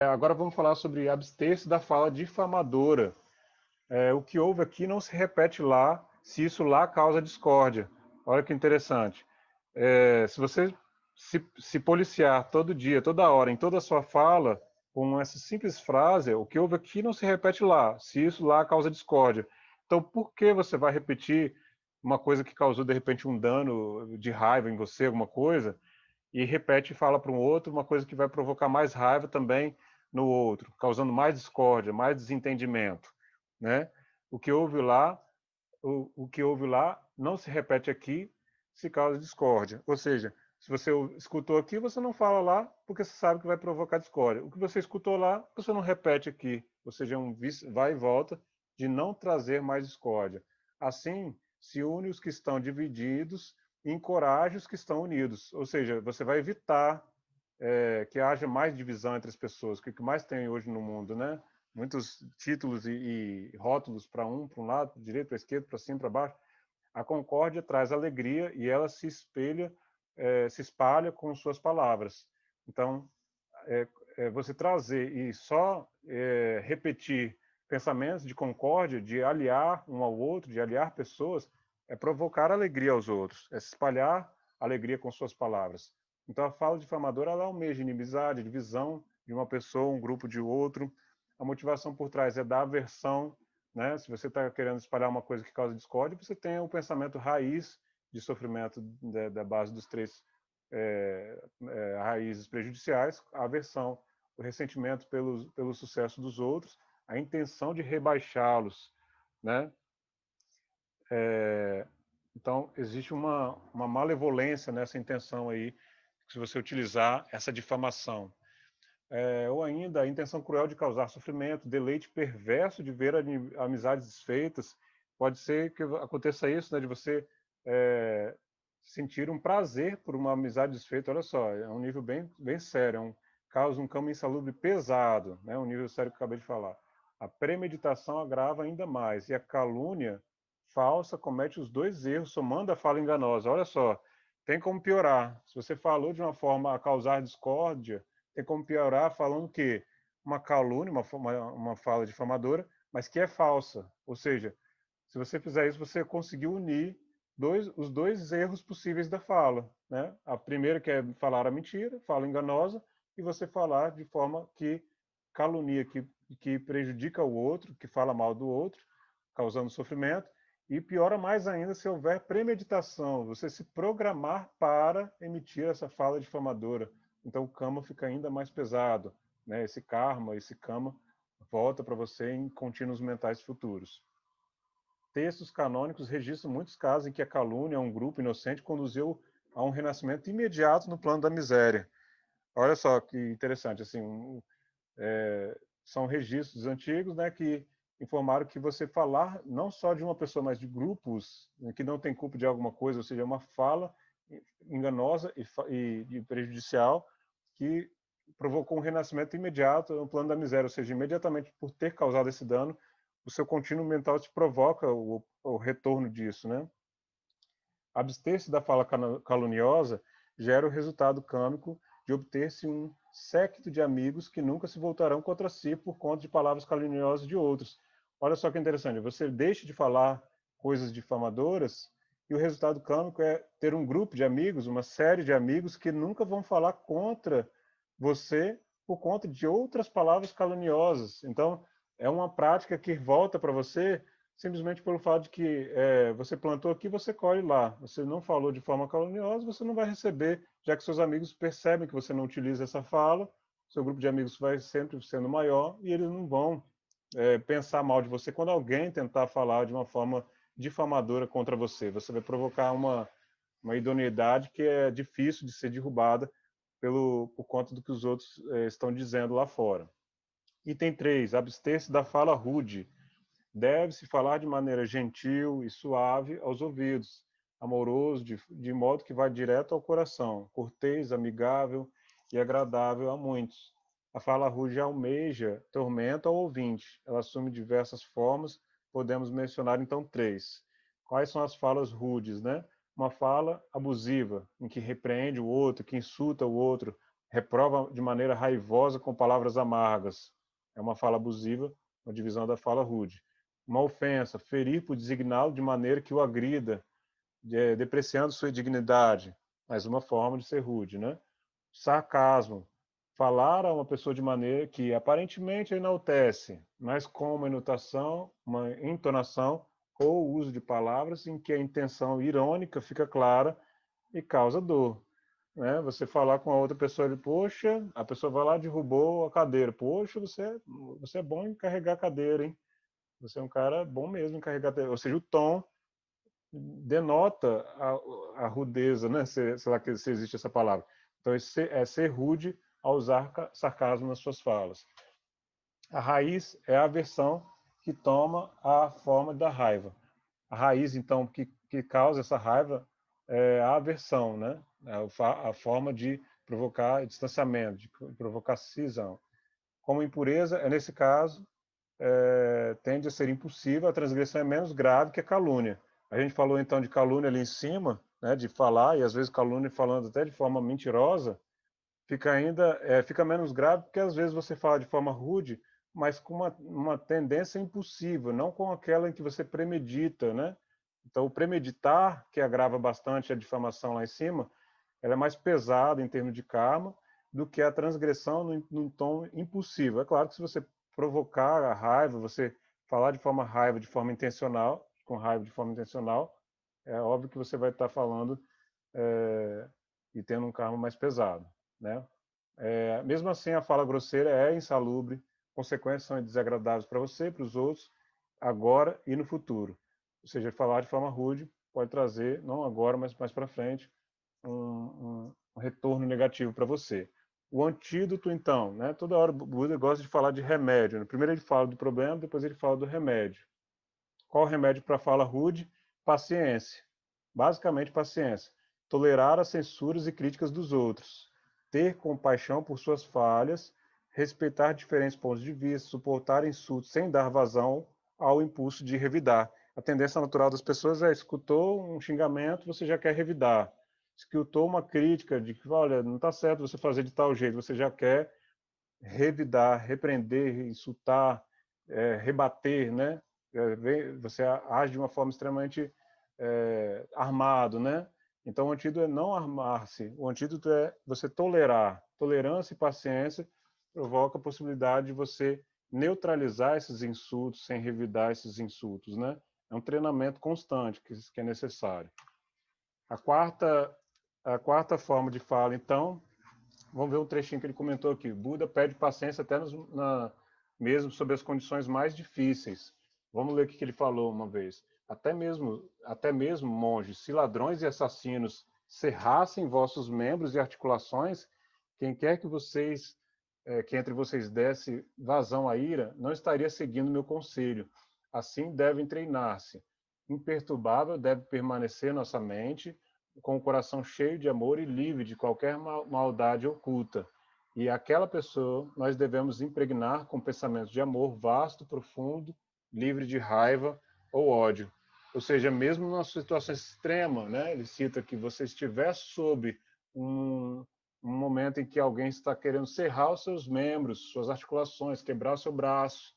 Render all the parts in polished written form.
Agora vamos falar sobre abster-se da fala difamadora. O que houve aqui não se repete lá, se isso lá causa discórdia. Olha que interessante. Se você se policiar todo dia, toda hora, em toda a sua fala, com essa simples frase, o que houve aqui não se repete lá, se isso lá causa discórdia. Então, por que você vai repetir uma coisa que causou, de repente, um dano de raiva em você, alguma coisa, e repete e fala para um outro uma coisa que vai provocar mais raiva também no outro, causando mais discórdia, mais desentendimento, né? O que houve lá, o que houve lá não se repete aqui, se causa discórdia. Ou seja, se você escutou aqui, você não fala lá, porque você sabe que vai provocar discórdia. O que você escutou lá, você não repete aqui. Ou seja, é um vai e volta de não trazer mais discórdia. Assim, se une os que estão divididos e encoraja os que estão unidos. Ou seja, você vai evitar que haja mais divisão entre as pessoas, que o que mais tem hoje no mundo, né? Muitos títulos e rótulos para um lado, para direito, para esquerda, para cima, para baixo. A concórdia traz alegria e ela se espalha com suas palavras. Então, você trazer e só repetir pensamentos de concórdia, de aliar um ao outro, de aliar pessoas, é provocar alegria aos outros, é espalhar alegria com suas palavras. Então, a fala difamadora ela almeja inimizade, divisão de uma pessoa, um grupo de outro. A motivação por trás é da aversão, né? Se você está querendo espalhar uma coisa que causa discórdia, você tem o pensamento raiz de sofrimento da base dos três raízes prejudiciais, a aversão, o ressentimento pelo sucesso dos outros, a intenção de rebaixá-los, né? Então, existe uma malevolência nessa intenção aí, se você utilizar essa difamação. Ou ainda a intenção cruel de causar sofrimento, deleite perverso de ver amizades desfeitas. Pode ser que aconteça isso, né, de você sentir um prazer por uma amizade desfeita. Olha só, é um nível bem, bem sério, causa um campo insalubre pesado, né, um nível sério que eu acabei de falar. A premeditação agrava ainda mais, e a calúnia falsa comete os dois erros, somando a fala enganosa. Olha só, tem como piorar. Se você falou de uma forma a causar discórdia, tem como piorar falando que uma calúnia, uma fala difamadora, mas que é falsa. Ou seja, se você fizer isso, você conseguiu unir os dois erros possíveis da fala. Né? A primeira que é falar a mentira, fala enganosa, e você falar de forma que calunia, que prejudica o outro, que fala mal do outro, causando sofrimento. E piora mais ainda se houver premeditação, você se programar para emitir essa fala difamadora. Então o karma fica ainda mais pesado, né? Esse karma, esse kama volta para você em contínuos mentais futuros. Textos canônicos registram muitos casos em que a calúnia a um grupo inocente conduziu a um renascimento imediato no plano da miséria. Olha só que interessante, assim, são registros antigos, né, que informaram que você falar não só de uma pessoa, mas de grupos, né, que não tem culpa de alguma coisa, ou seja, uma fala enganosa e prejudicial que provocou um renascimento imediato no plano da miséria, ou seja, imediatamente por ter causado esse dano, o seu contínuo mental te provoca o retorno disso, né? Abster-se da fala caluniosa gera o resultado câmico de obter-se um séquito de amigos que nunca se voltarão contra si por conta de palavras caluniosas de outros. Olha só que interessante, você deixa de falar coisas difamadoras e o resultado câmico é ter um grupo de amigos, uma série de amigos que nunca vão falar contra você por conta de outras palavras caluniosas. Então, é uma prática que volta para você simplesmente pelo fato de que você plantou aqui, você colhe lá. Você não falou de forma caluniosa, você não vai receber, já que seus amigos percebem que você não utiliza essa fala, seu grupo de amigos vai sempre sendo maior e eles não vão pensar mal de você quando alguém tentar falar de uma forma difamadora contra você. Você vai provocar uma idoneidade que é difícil de ser derrubada por conta do que os outros estão dizendo lá fora. Item 3. Abster-se da fala rude. Deve-se falar de maneira gentil e suave aos ouvidos, amoroso, de modo que vá direto ao coração, cortês, amigável e agradável a muitos. A fala rude almeja, tormenta ao ouvinte. Ela assume diversas formas, podemos mencionar então três. Quais são as falas rudes, né? Uma fala abusiva, em que repreende o outro, que insulta o outro, reprova de maneira raivosa com palavras amargas. É uma fala abusiva, uma divisão da fala rude. Uma ofensa, ferir por designá-lo de maneira que o agrida, depreciando sua dignidade. Mais uma forma de ser rude, né? Sarcasmo, falar a uma pessoa de maneira que aparentemente enaltece, mas com uma entonação ou uso de palavras em que a intenção irônica fica clara e causa dor. Né? Você falar com a outra pessoa, ele, poxa, a pessoa vai lá e derrubou a cadeira. Poxa, você é bom em carregar a cadeira, hein? Você é um cara bom mesmo em carregar a cadeira. Ou seja, o tom denota a rudeza, né? Sei lá se existe essa palavra. Então, é ser rude ao usar sarcasmo nas suas falas. A raiz é a aversão que toma a forma da raiva. A raiz, então, que causa essa raiva é a aversão, né? A forma de provocar distanciamento, de provocar cisão. Como impureza, nesse caso, tende a ser impossível, a transgressão é menos grave que a calúnia. A gente falou então de calúnia ali em cima, né, de falar, e às vezes calúnia falando até de forma mentirosa, fica menos grave porque às vezes você fala de forma rude, mas com uma tendência impossível, não com aquela em que você premedita, né? Então, o premeditar, que agrava bastante a difamação lá em cima, ela é mais pesada em termos de karma do que a transgressão num tom impossível. É claro que se você provocar a raiva, você falar de forma raiva, de forma intencional, com raiva de forma intencional, é óbvio que você vai estar falando e tendo um karma mais pesado, né? Mesmo assim, a fala grosseira é insalubre, consequências são desagradáveis para você e para os outros, agora e no futuro. Ou seja, falar de forma rude pode trazer, não agora, mas mais para frente, um retorno negativo para você. O antídoto, então, né? Toda hora o Buda gosta de falar de remédio. Né? Primeiro ele fala do problema, depois ele fala do remédio. Qual o remédio para a fala rude? Paciência. Basicamente, paciência. Tolerar as censuras e críticas dos outros. Ter compaixão por suas falhas. Respeitar diferentes pontos de vista. Suportar insultos sem dar vazão ao impulso de revidar. A tendência natural das pessoas é, escutou um xingamento, você já quer revidar. Escutou uma crítica de que, olha, não está certo você fazer de tal jeito, você já quer revidar, repreender, insultar, rebater, né? Você age de uma forma extremamente armado, né? Então, o antídoto é não armar-se. O antídoto é você tolerar. Tolerância e paciência provoca a possibilidade de você neutralizar esses insultos sem revidar esses insultos, né? É um treinamento constante que é necessário. A quarta forma de fala, então, vamos ver um trechinho que ele comentou aqui. Buda pede paciência até mesmo sobre as condições mais difíceis. Vamos ler o que ele falou uma vez. Até mesmo, monges, se ladrões e assassinos cerrassem vossos membros e articulações, quem quer que entre vocês desse vazão à ira, não estaria seguindo meu conselho. Assim devem treinar-se. Imperturbável deve permanecer nossa mente, com o coração cheio de amor e livre de qualquer maldade oculta. E aquela pessoa nós devemos impregnar com pensamentos de amor vasto, profundo, livre de raiva ou ódio. Ou seja, mesmo numa situação extrema, né? Ele cita que você estiver sob um momento em que alguém está querendo serrar os seus membros, suas articulações, quebrar o seu braço,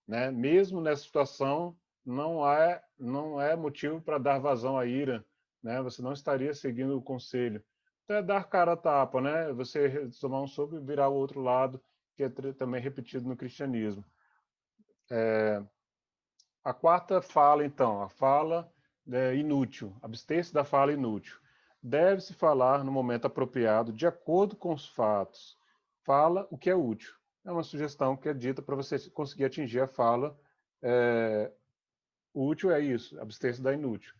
né? Mesmo nessa situação, não é motivo para dar vazão à ira, né? Você não estaria seguindo o conselho. Então é dar cara a tapa, né? Você tomar um soco e virar o outro lado, que é também repetido no cristianismo. A quarta fala, então, a fala inútil, abster-se da fala inútil. Deve-se falar no momento apropriado, de acordo com os fatos. Fala o que é útil. É uma sugestão que é dita para você conseguir atingir a fala. O útil é isso, abster-se da inútil.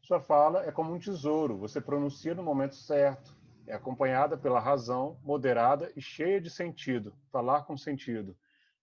Sua fala é como um tesouro, você pronuncia no momento certo, é acompanhada pela razão, moderada e cheia de sentido, falar com sentido.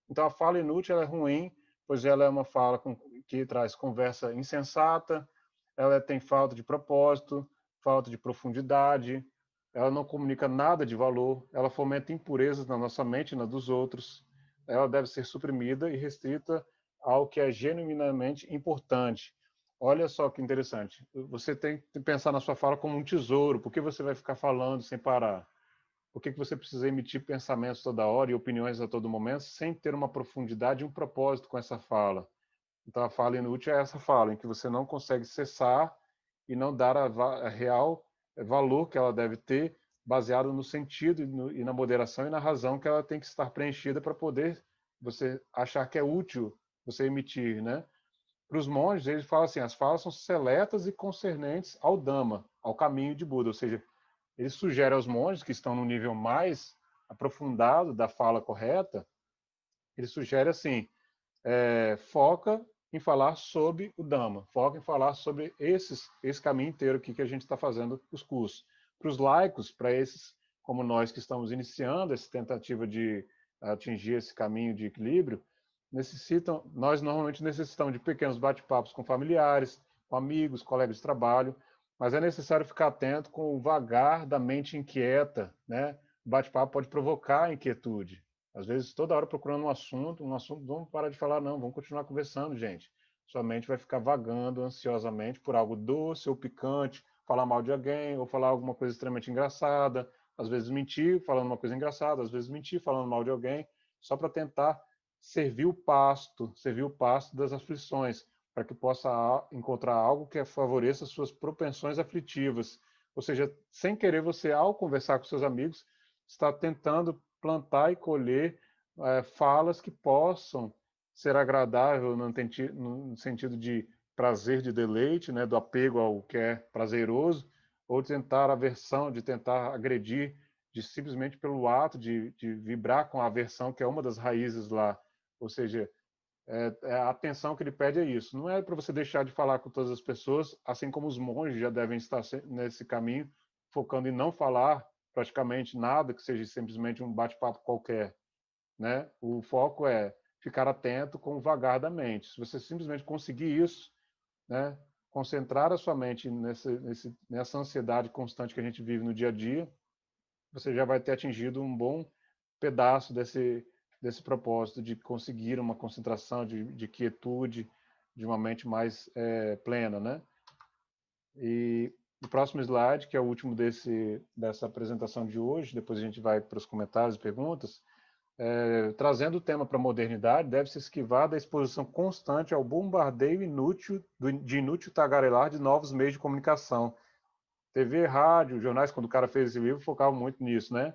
Então a fala inútil é ruim, pois ela é uma fala que traz conversa insensata, ela tem falta de propósito, falta de profundidade, ela não comunica nada de valor, ela fomenta impurezas na nossa mente e na dos outros, ela deve ser suprimida e restrita ao que é genuinamente importante. Olha só que interessante. Você tem que pensar na sua fala como um tesouro. Por que você vai ficar falando sem parar? Por que você precisa emitir pensamentos toda hora e opiniões a todo momento sem ter uma profundidade e um propósito com essa fala? Então, a fala inútil é essa fala, em que você não consegue cessar e não dar a real valor que ela deve ter, baseado no sentido e na moderação e na razão que ela tem que estar preenchida para poder você achar que é útil você emitir, né? Para os monges, eles falam assim, as falas são seletas e concernentes ao Dhamma, ao caminho de Buda, ou seja, ele sugere aos monges que estão no nível mais aprofundado da fala correta, ele sugere assim, foca em falar sobre o Dhamma, foca em falar sobre esse caminho inteiro aqui que a gente está fazendo os cursos. Para os laicos, para esses como nós que estamos iniciando essa tentativa de atingir esse caminho de equilíbrio, nós normalmente necessitamos de pequenos bate-papos com familiares, com amigos, colegas de trabalho, mas é necessário ficar atento com o vagar da mente inquieta, né? O bate-papo pode provocar inquietude. Às vezes, toda hora procurando um assunto, vamos parar de falar, não, vamos continuar conversando, gente. Sua mente vai ficar vagando ansiosamente por algo doce ou picante, falar mal de alguém, ou falar alguma coisa extremamente engraçada, às vezes mentir falando uma coisa engraçada, às vezes mentir falando mal de alguém, só para tentar servir o pasto das aflições, para que possa encontrar algo que favoreça suas propensões aflitivas. Ou seja, sem querer você, ao conversar com seus amigos, está tentando plantar e colher falas que possam ser agradáveis no sentido de prazer, de deleite, né, do apego ao que é prazeroso, ou de tentar aversão, de tentar agredir, de simplesmente pelo ato de vibrar com a aversão, que é uma das raízes lá. Ou seja, a atenção que ele pede é isso. Não é para você deixar de falar com todas as pessoas, assim como os monges já devem estar nesse caminho, focando em não falar praticamente nada que seja simplesmente um bate-papo qualquer, né? O foco é ficar atento com o vagar da mente. Se você simplesmente conseguir isso, né, concentrar a sua mente nessa ansiedade constante que a gente vive no dia a dia, você já vai ter atingido um bom pedaço desse propósito de conseguir uma concentração, de quietude, de uma mente mais plena, né? E o próximo slide, que é o último dessa apresentação de hoje, depois a gente vai para os comentários e perguntas, trazendo o tema para a modernidade, deve-se esquivar da exposição constante ao bombardeio inútil, de inútil tagarelar de novos meios de comunicação. TV, rádio, jornais, quando o cara fez esse livro, focava muito nisso, né?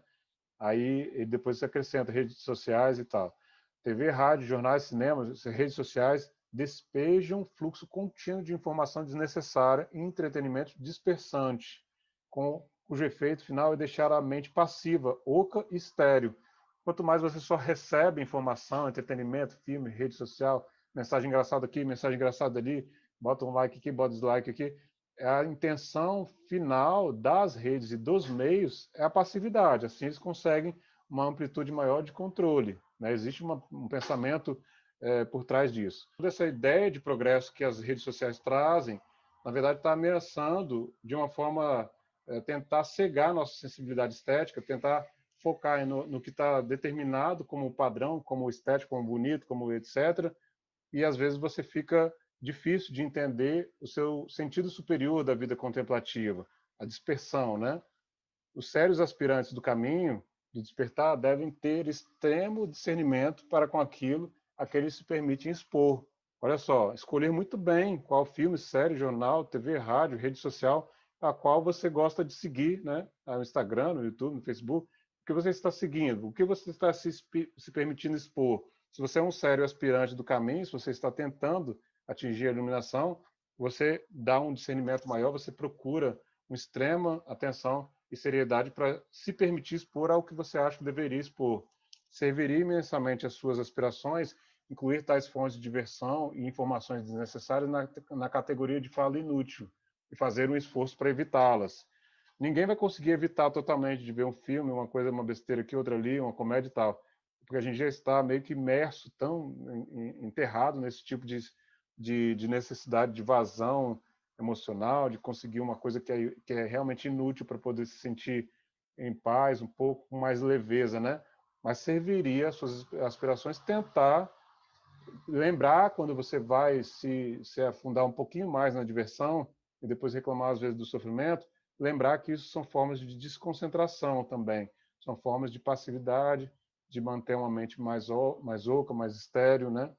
Aí depois você acrescenta redes sociais e tal. TV, rádio, jornais, cinemas, redes sociais despejam um fluxo contínuo de informação desnecessária e entretenimento dispersante, cujo efeito final é deixar a mente passiva, oca e estéril. Quanto mais você só recebe informação, entretenimento, filme, rede social, mensagem engraçada aqui, mensagem engraçada ali, bota um like aqui, bota dislike aqui, a intenção final das redes e dos meios é a passividade. Assim eles conseguem uma amplitude maior de controle, né? Existe um pensamento por trás disso. Toda essa ideia de progresso que as redes sociais trazem, na verdade, está ameaçando, de uma forma, tentar cegar nossa sensibilidade estética, tentar focar no que está determinado como padrão, como estético, como bonito, como etc. E às vezes você fica difícil de entender o seu sentido superior da vida contemplativa, a dispersão, né? Os sérios aspirantes do caminho do despertar devem ter extremo discernimento para com aquilo a que eles se permitem expor. Olha só, escolher muito bem qual filme, série, jornal, TV, rádio, rede social, a qual você gosta de seguir, né? No Instagram, no YouTube, no Facebook, o que você está seguindo, o que você está se permitindo expor. Se você é um sério aspirante do caminho, se você está tentando atingir a iluminação, você dá um discernimento maior, você procura uma extrema atenção e seriedade para se permitir expor ao que você acha que deveria expor. Serviria imensamente as suas aspirações incluir tais fontes de diversão e informações desnecessárias na categoria de fala inútil e fazer um esforço para evitá-las. Ninguém vai conseguir evitar totalmente de ver um filme, uma coisa, uma besteira aqui, outra ali, uma comédia e tal, porque a gente já está meio que imerso, tão enterrado nesse tipo de necessidade de vazão emocional, de conseguir uma coisa que é realmente inútil para poder se sentir em paz, um pouco com mais leveza, né? Mas serviria às suas aspirações tentar lembrar quando você vai se afundar um pouquinho mais na diversão e depois reclamar às vezes do sofrimento, lembrar que isso são formas de desconcentração também. são formas de passividade, de manter uma mente mais oca, mais estéril, né?